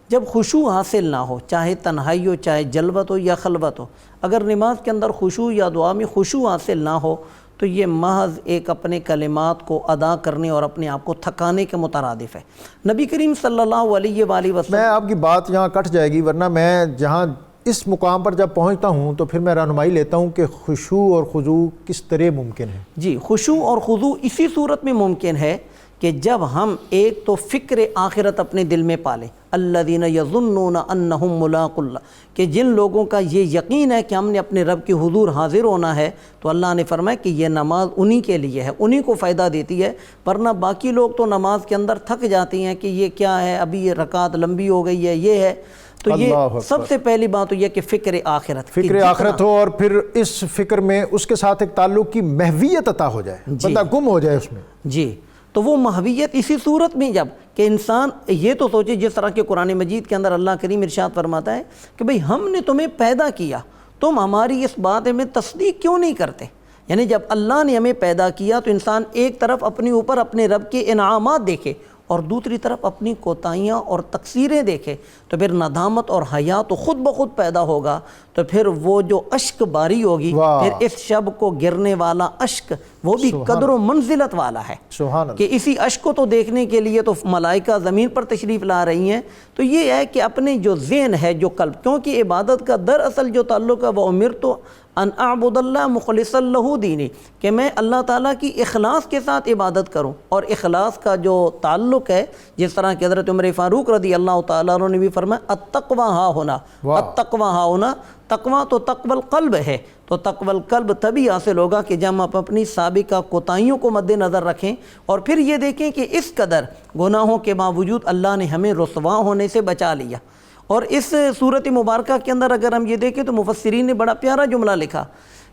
جب خشوع حاصل نہ ہو، چاہے تنہائی ہو، چاہے جلوت ہو یا خلوت ہو، اگر نماز کے اندر خشوع یا دعا میں خشوع حاصل نہ ہو تو یہ محض ایک اپنے کلمات کو ادا کرنے اور اپنے آپ کو تھکانے کے مترادف ہے۔ نبی کریم صلی اللہ علیہ وآلہ وسلم، میں آپ کی بات یہاں کٹ جائے گی، ورنہ میں جہاں اس مقام پر جب پہنچتا ہوں تو پھر میں رہنمائی لیتا ہوں کہ خشوع اور خضوع کس طرح ممکن ہے۔ جی، خشوع اور خضوع اسی صورت میں ممکن ہے کہ جب ہم ایک تو فکر آخرت اپنے دل میں پالیں، الذین یظنون انہم ملاقو اللہ، کہ جن لوگوں کا یہ یقین ہے کہ ہم نے اپنے رب کے حضور حاضر ہونا ہے، تو اللہ نے فرمایا کہ یہ نماز انہی کے لیے ہے، انہی کو فائدہ دیتی ہے، ورنہ باقی لوگ تو نماز کے اندر تھک جاتی ہیں کہ یہ کیا ہے، ابھی یہ رکعت لمبی ہو گئی ہے، یہ ہے۔ تو اللہ یہ اکبر۔ سب سے پہلی بات تو یہ کہ فکر آخرت، فکر آخرت ہو، اور پھر اس فکر میں اس کے ساتھ ایک تعلق کی محویت عطا ہو جائے، بندہ گم ہو جائے اس میں۔ جی، تو وہ محویت اسی صورت میں جب کہ انسان یہ تو سوچے، جس طرح کہ قرآن مجید کے اندر اللہ کریم ارشاد فرماتا ہے کہ بھئی ہم نے تمہیں پیدا کیا، تم ہماری اس بات میں تصدیق کیوں نہیں کرتے؟ یعنی جب اللہ نے ہمیں پیدا کیا تو انسان ایک طرف اپنے اوپر اپنے رب کے انعامات دیکھے اور دوسری طرف اپنی کوتاہیاں اور تقصیریں دیکھے، تو پھر ندامت اور حیا تو خود بخود پیدا ہوگا، تو پھر وہ جو اشک باری ہوگی، پھر اس شب کو گرنے والا اشک وہ بھی قدر و منزلت والا ہے، سبحان اللہ۔ کہ اسی اشک کو تو دیکھنے کے لیے تو ملائکہ زمین پر تشریف لا رہی ہیں۔ تو یہ ہے کہ اپنے جو ذہن ہے، جو قلب، کیونکہ عبادت کا دراصل جو تعلق ہے وہ امرت ان اعبد اللہ مخلصا لہ دینی، کہ میں اللہ تعالیٰ کی اخلاص کے ساتھ عبادت کروں، اور اخلاص کا جو تعلق ہے، جس طرح کہ حضرت عمر فاروق رضی اللہ تعالیٰ عنہ نے بھی فرمایا التقوی ہا ہونا، التقوی ہا ہونا، تقوی تو تقوی القلب ہے، تو تقوی القلب تبھی حاصل ہوگا کہ جب ہم اپنی سابقہ کوتاہیوں کو مد نظر رکھیں اور پھر یہ دیکھیں کہ اس قدر گناہوں کے باوجود اللہ نے ہمیں رسوا ہونے سے بچا لیا۔ اور اس صورت مبارکہ کے اندر اگر ہم یہ دیکھیں تو مفسرین نے بڑا پیارا جملہ لکھا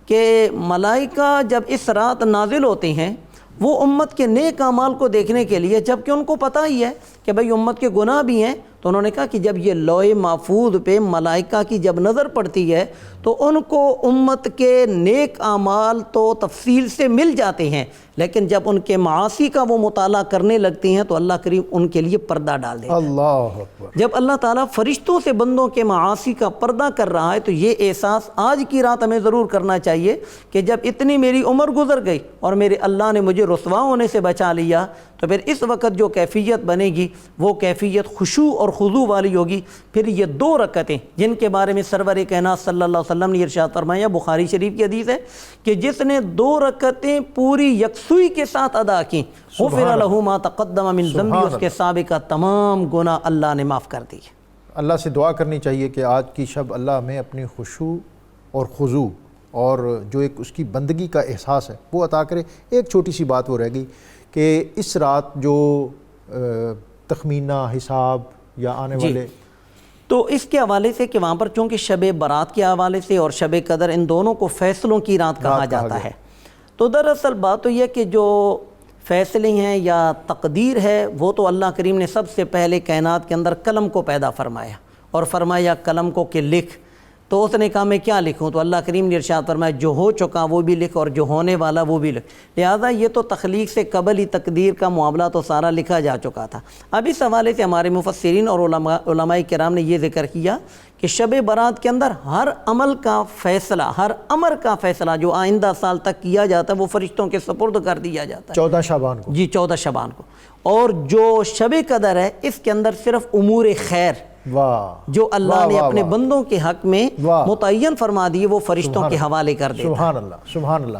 کہ ملائکہ جب اس رات نازل ہوتے ہیں وہ امت کے نیک اعمال کو دیکھنے کے لیے، جبکہ ان کو پتہ ہی ہے کہ بھئی امت کے گناہ بھی ہیں، تو انہوں نے کہا کہ جب یہ لوح محفوظ پہ ملائکہ کی جب نظر پڑتی ہے تو ان کو امت کے نیک اعمال تو تفصیل سے مل جاتے ہیں، لیکن جب ان کے معاصی کا وہ مطالعہ کرنے لگتے ہیں تو اللہ کریم ان کے لیے پردہ ڈال دیتا ہے۔ اللہ اکبر۔ جب اللہ تعالیٰ فرشتوں سے بندوں کے معاصی کا پردہ کر رہا ہے تو یہ احساس آج کی رات ہمیں ضرور کرنا چاہیے کہ جب اتنی میری عمر گزر گئی اور میرے اللہ نے مجھے رسوا ہونے سے بچا لیا، تو پھر اس وقت جو کیفیت بنے گی وہ کیفیت خشوع اور خضوع والی ہوگی۔ پھر یہ 2 رکعتیں جن کے بارے میں سرور کائنات صلی اللہ علیہ وسلم نے ارشاد فرمایا، بخاری شریف کی حدیث ہے کہ جس نے 2 رکعتیں پوری یکسوئی کے ساتھ ادا کی، غفر لہ ما تقدم من ذنبہ، اس کے سابقہ تمام گناہ اللہ نے معاف کر دیے۔ اللہ سے دعا کرنی چاہیے کہ آج کی شب اللہ ہمیں اپنی خشوع اور خضوع اور جو ایک اس کی بندگی کا احساس ہے وہ عطا کرے۔ ایک چھوٹی سی بات وہ رہ گئی کہ اس رات جو تخمینہ حساب یا آنے والے، تو اس کے حوالے سے کہ وہاں پر چونکہ شب برات کے حوالے سے اور شب قدر ان دونوں کو فیصلوں کی رات کہا جاتا ہے، تو دراصل بات تو یہ کہ جو فیصلے ہیں یا تقدیر ہے وہ تو اللہ کریم نے سب سے پہلے کائنات کے اندر قلم کو پیدا فرمایا اور فرمایا قلم کو کہ لکھ، تو اس نے کہا میں کیا لکھوں؟ تو اللہ کریم نے ارشاد فرمایا جو ہو چکا وہ بھی لکھ اور جو ہونے والا وہ بھی لکھ۔ لہٰذا یہ تو تخلیق سے قبل ہی تقدیر کا معاملہ تو سارا لکھا جا چکا تھا۔ اب اس حوالے سے ہمارے مفسرین اور علماء کرام نے یہ ذکر کیا کہ شب برات کے اندر ہر عمل کا فیصلہ، ہر امر کا فیصلہ جو آئندہ سال تک کیا جاتا ہے وہ فرشتوں کے سپرد کر دیا جاتا ہے 14 شعبان کو۔ جی 14 شعبان کو۔ اور جو شب قدر ہے اس کے اندر صرف امور خیر جو اللہ نے اپنے بندوں کے حق میں متعین فرما دیے وہ فرشتوں کے حوالے کر دیتا ہے۔ سبحان اللہ، سبحان اللہ۔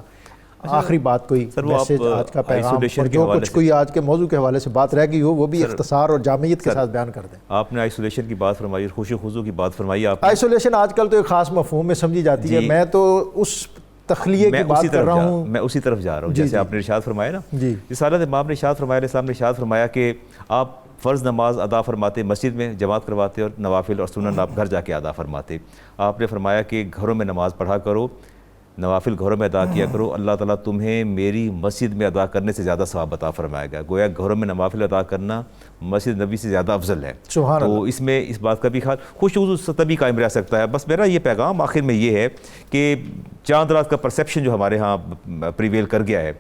آخری بات کوئی میسیج، آج کا پیغام اور جو کچھ کوئی آج کے موضوع کے حوالے سے بات رہ گئی ہو وہ بھی اختصار اور جامعیت کے ساتھ بیان کر دیں۔ آپ نے آئسولیشن کی بات فرمائی، خشوع خضوع کی بات فرمائی آپ نے۔ آئسولیشن آج کل تو ایک خاص مفہوم میں سمجھی جاتی ہے، میں تو اس تخلیے کی بات کر رہا ہوں. میں اسی طرف جا رہا ہوں. جیسے آپ نے ارشاد فرمایا نا, جی رسالت امام نے ارشاد فرمایا, علیہ السلام نے ارشاد فرمایا کہ آپ فرض نماز ادا فرماتے, مسجد میں جماعت کرواتے, اور نوافل اور سنن آپ گھر جا کے ادا فرماتے. آپ نے فرمایا کہ گھروں میں نماز پڑھا کرو, نوافل گھروں میں ادا کیا کرو, اللہ تعالیٰ تمہیں میری مسجد میں ادا کرنے سے زیادہ ثواب عطا فرمائے گا. گویا گھروں میں نوافل ادا کرنا مسجد نبی سے زیادہ افضل ہے. سبحان تو اللہ. اس میں اس بات کا بھی خیال خوش تبھی قائم رہ سکتا ہے. بس میرا یہ پیغام آخر میں یہ ہے کہ چاند رات کا پرسیپشن جو ہمارے ہاں پریویل کر گیا ہے,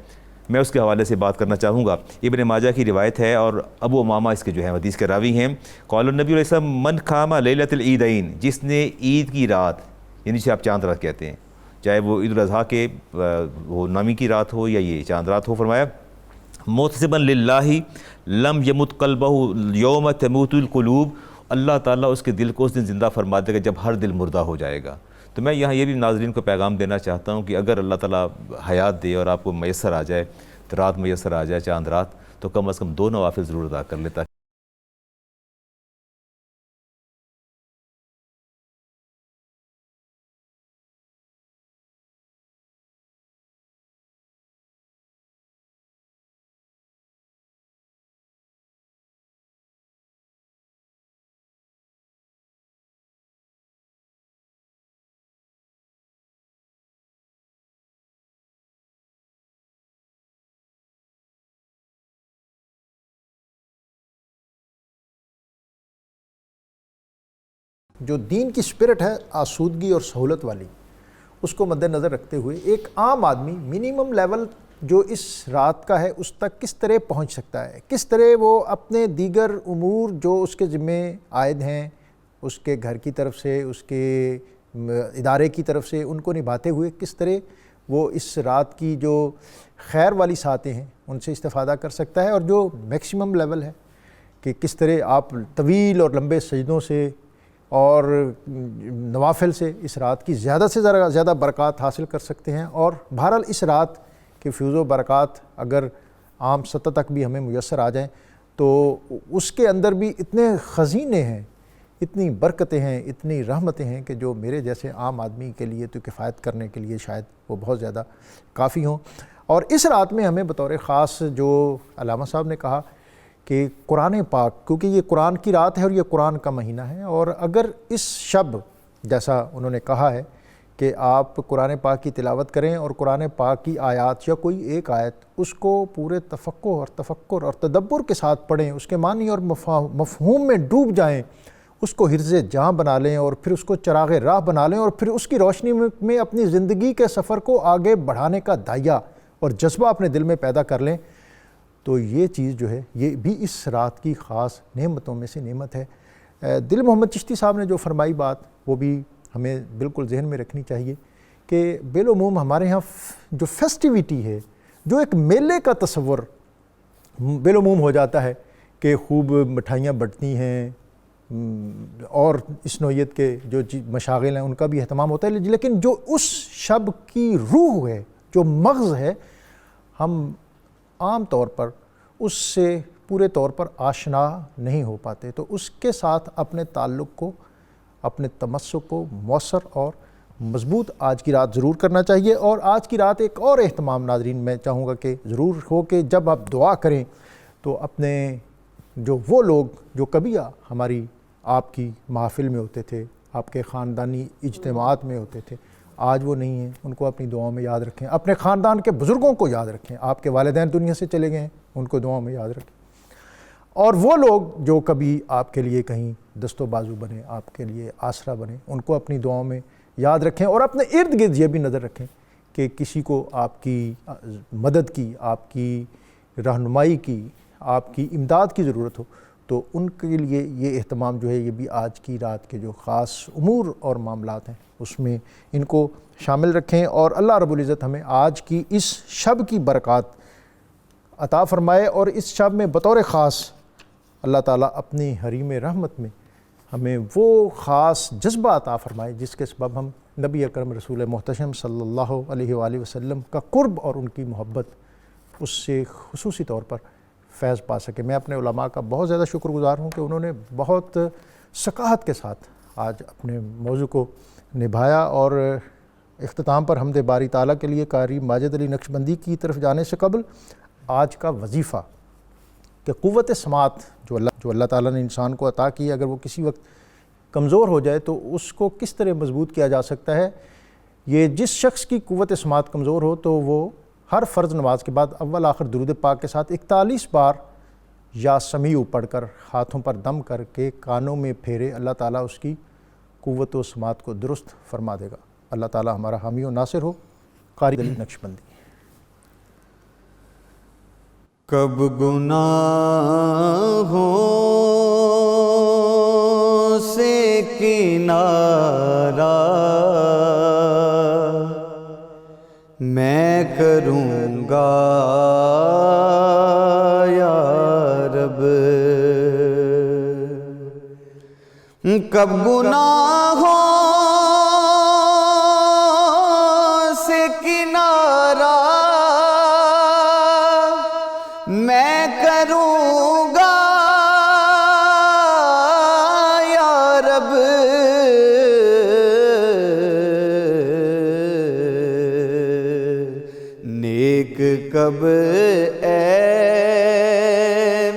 میں اس کے حوالے سے بات کرنا چاہوں گا. ابن ماجہ کی روایت ہے اور ابو امامہ اس کے جو ہیں حدیث کے راوی ہیں. قال النبی علیہ السلام من قام لیلۃ العیدین, جس نے عید کی رات, یعنی جسے آپ چاند رات کہتے ہیں, چاہے وہ عید الاضحیٰ کے وہ نومی کی رات ہو یا یہ چاند رات ہو, فرمایا محتسبا للہ لم یمت قلبہ یوم تموت القلوب, اللہ تعالیٰ اس کے دل کو اس دن زندہ فرما دے گا جب ہر دل مردہ ہو جائے گا. تو میں یہاں یہ بھی ناظرین کو پیغام دینا چاہتا ہوں کہ اگر اللہ تعالیٰ حیات دے اور آپ کو میسر آ جائے, تو رات میسر آ جائے چاند رات, تو کم از کم 2 نوافل ضرور ادا کر لیتا. جو دین کی اسپرٹ ہے آسودگی اور سہولت والی, اس کو مد نظر رکھتے ہوئے ایک عام آدمی منیمم لیول جو اس رات کا ہے اس تک کس طرح پہنچ سکتا ہے, کس طرح وہ اپنے دیگر امور جو اس کے ذمہ عائد ہیں, اس کے گھر کی طرف سے, اس کے ادارے کی طرف سے, ان کو نبھاتے ہوئے کس طرح وہ اس رات کی جو خیر والی ساعتیں ہیں ان سے استفادہ کر سکتا ہے. اور جو میکسیمم لیول ہے کہ کس طرح آپ طویل اور لمبے سجدوں سے اور نوافل سے اس رات کی زیادہ سے زیادہ برکات حاصل کر سکتے ہیں. اور بہرحال اس رات کے فیوز و برکات اگر عام سطح تک بھی ہمیں میسر آ جائیں تو اس کے اندر بھی اتنے خزینے ہیں, اتنی برکتیں ہیں, اتنی رحمتیں ہیں کہ جو میرے جیسے عام آدمی کے لیے تو کفایت کرنے کے لیے شاید وہ بہت زیادہ کافی ہوں. اور اس رات میں ہمیں بطور خاص جو علامہ صاحب نے کہا کہ قرآن پاک, کیونکہ یہ قرآن کی رات ہے اور یہ قرآن کا مہینہ ہے, اور اگر اس شب جیسا انہوں نے کہا ہے کہ آپ قرآن پاک کی تلاوت کریں اور قرآن پاک کی آیات یا کوئی ایک آیت اس کو پورے تفکر اور تدبر کے ساتھ پڑھیں, اس کے معنی اور مفہوم میں ڈوب جائیں, اس کو حرز جاں بنا لیں اور پھر اس کو چراغ راہ بنا لیں, اور پھر اس کی روشنی میں اپنی زندگی کے سفر کو آگے بڑھانے کا داعیہ اور جذبہ اپنے دل میں پیدا کر لیں, تو یہ چیز جو ہے یہ بھی اس رات کی خاص نعمتوں میں سے نعمت ہے. دل محمد چشتی صاحب نے جو فرمائی بات وہ بھی ہمیں بالکل ذہن میں رکھنی چاہیے کہ بالعموم ہمارے ہاں جو فیسٹیویٹی ہے, جو ایک میلے کا تصور بالعموم ہو جاتا ہے کہ خوب مٹھائیاں بٹتی ہیں اور اس نوعیت کے جو مشاغل ہیں ان کا بھی اہتمام ہوتا ہے, لیکن جو اس شب کی روح ہے, جو مغز ہے, ہم عام طور پر اس سے پورے طور پر آشنا نہیں ہو پاتے. تو اس کے ساتھ اپنے تعلق کو, اپنے تمسک کو مؤثر اور مضبوط آج کی رات ضرور کرنا چاہیے. اور آج کی رات ایک اور اہتمام ناظرین میں چاہوں گا کہ ضرور ہو کہ جب آپ دعا کریں تو اپنے جو وہ لوگ جو کبھی ہماری آپ کی محافل میں ہوتے تھے, آپ کے خاندانی اجتماعات میں ہوتے تھے, آج وہ نہیں ہیں, ان کو اپنی دعاؤں میں یاد رکھیں. اپنے خاندان کے بزرگوں کو یاد رکھیں, آپ کے والدین دنیا سے چلے گئے ہیں, ان کو دعاؤں میں یاد رکھیں. اور وہ لوگ جو کبھی آپ کے لیے کہیں دست و بازو بنے, آپ کے لیے آسرا بنے, ان کو اپنی دعاؤں میں یاد رکھیں. اور اپنے ارد گرد یہ بھی نظر رکھیں کہ کسی کو آپ کی مدد کی, آپ کی رہنمائی کی, آپ کی امداد کی ضرورت ہو, تو ان کے لیے یہ اہتمام جو ہے یہ بھی آج کی رات کے جو خاص امور اور معاملات ہیں اس میں ان کو شامل رکھیں. اور اللہ رب العزت ہمیں آج کی اس شب کی برکات عطا فرمائے, اور اس شب میں بطور خاص اللہ تعالیٰ اپنی حریم رحمت میں ہمیں وہ خاص جذبہ عطا فرمائے جس کے سبب ہم نبی اکرم رسول محتشم صلی اللہ علیہ وآلہ وسلم کا قرب اور ان کی محبت اس سے خصوصی طور پر فیض پا سکے. میں اپنے علماء کا بہت زیادہ شکر گزار ہوں کہ انہوں نے بہت ثقافت کے ساتھ آج اپنے موضوع کو نبھایا, اور اختتام پر حمد باری تعالیٰ کے لیے قاری ماجد علی نقشبندی کی طرف جانے سے قبل آج کا وظیفہ کہ قوت سماعت جو اللہ تعالیٰ نے انسان کو عطا کی ہے، اگر وہ کسی وقت کمزور ہو جائے تو اس کو کس طرح مضبوط کیا جا سکتا ہے. یہ جس شخص کی قوت سماعت کمزور ہو تو وہ ہر فرض نماز کے بعد اول آخر درود پاک کے ساتھ 41 بار یا سمیع پڑھ کر ہاتھوں پر دم کر کے کانوں میں پھیرے، اللہ تعالیٰ اس کی قوت و سماعت کو درست فرما دے گا. اللہ تعالیٰ ہمارا حامی و ناصر ہو. قاری علی نقشبندی. کب گناہوں سے کنارہ میں کروں گا یا رب، کب گناہوں سے کنارہ میں کروں گا یا رب، نیک کب اے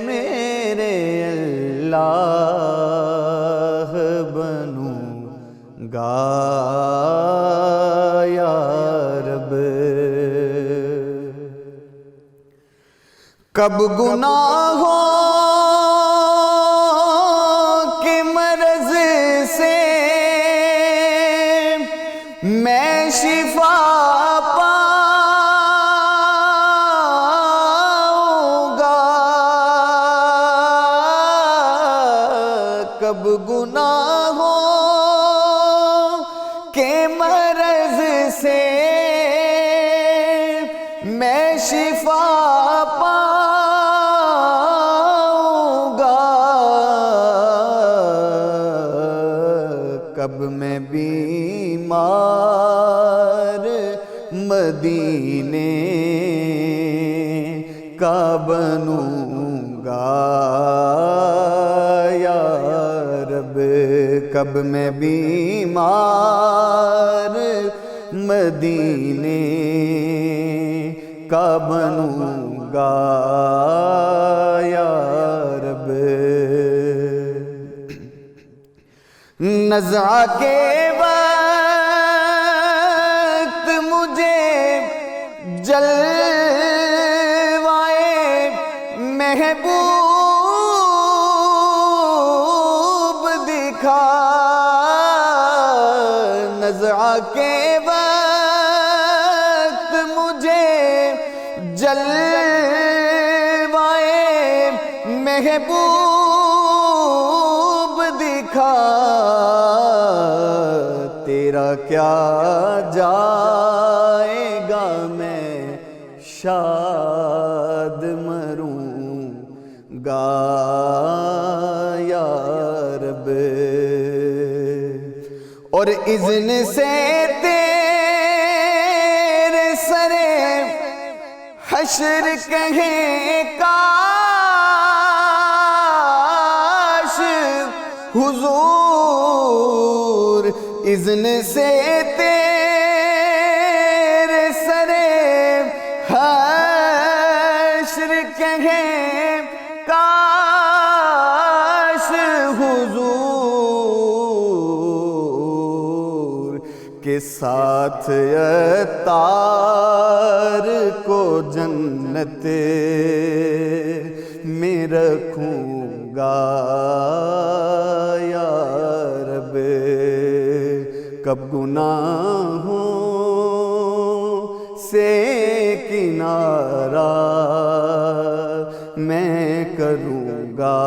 میرے اللہ بنوں گا یا رب، کب گناہوں کے مرض سے میں شفا پاؤں گا، کب گناہوں کے مرض سے میں شفا کب میں بیمار مدینے کا بنوں گا یا رب، کب میں بیمار مدینے کا بنوں گا یا رب، نزع کے وقت مجھے جلوائے محبوب دکھا، نزع کے وقت مجھے جلوائے محبوب دکھا، تیرا کیا جائے گا میں شاد مروں گا یا رب، اور اذن سے تیرے سرے حشر کہیں کاش حضور، اذن سے تیرے سرے حشر کہیں کاش حضور، کے ساتھ عطار کو جنت میں رکھوں گا یا رب، کب گناہوں سے کنارہ میں کروں گا